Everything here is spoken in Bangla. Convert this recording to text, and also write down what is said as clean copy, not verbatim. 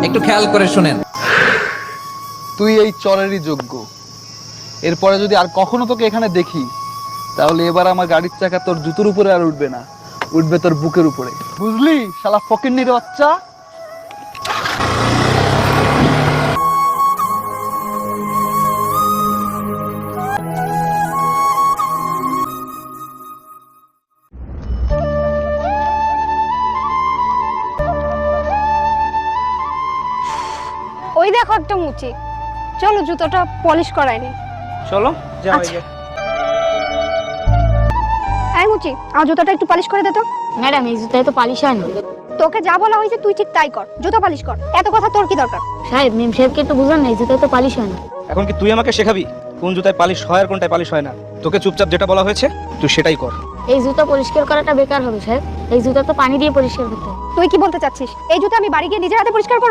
একটু খেয়াল করে শুনেন। তুই এই চরেরই যোগ্য। এরপরে যদি আর কখনো তোকে এখানে দেখি, তাহলে এবার আমার গাড়ির চাকা তোর জুতোর উপরে আর উঠবে না, উঠবে তোর বুকের উপরে। বুঝলি শালা ফকিন্নির বাচ্চা? ওই দেখো একটা মুচি, চলো জুতোটা পলিশ করায়নি। চলো যাও। আচ্ছা। এই মুচি, আমার জুতোটা একটু পালিশ করে দে তো। ম্যাডাম এই জুতায় তো পালিশ হয় না। তোকে যা বলা হয়েছে তুই ঠিক তাই কর, জুতো পালিশ কর। এত কথা তোর কি দরকার? সাহেব মেম সাহেবকে একটু বুঝান না, এই জুতায় তো পালিশ হয় না। এখন কি তুই আমাকে শেখাবি কোন জুতায় পালিশ হয় আর কোনটায় পালিশ হয় না? তোকে চুপচাপ যেটা বলা হয়েছে তুই সেটাই কর। এই জুতা পরিষ্কার করাটা বেকার হবে সাহেব, এই জুতা তো পানি দিয়ে পরিষ্কার করতে হয়। তুই কি বলতে চাচ্ছিস? এই জুতো আমি বাড়ি গিয়ে নিজের হাতে পরিষ্কার করব?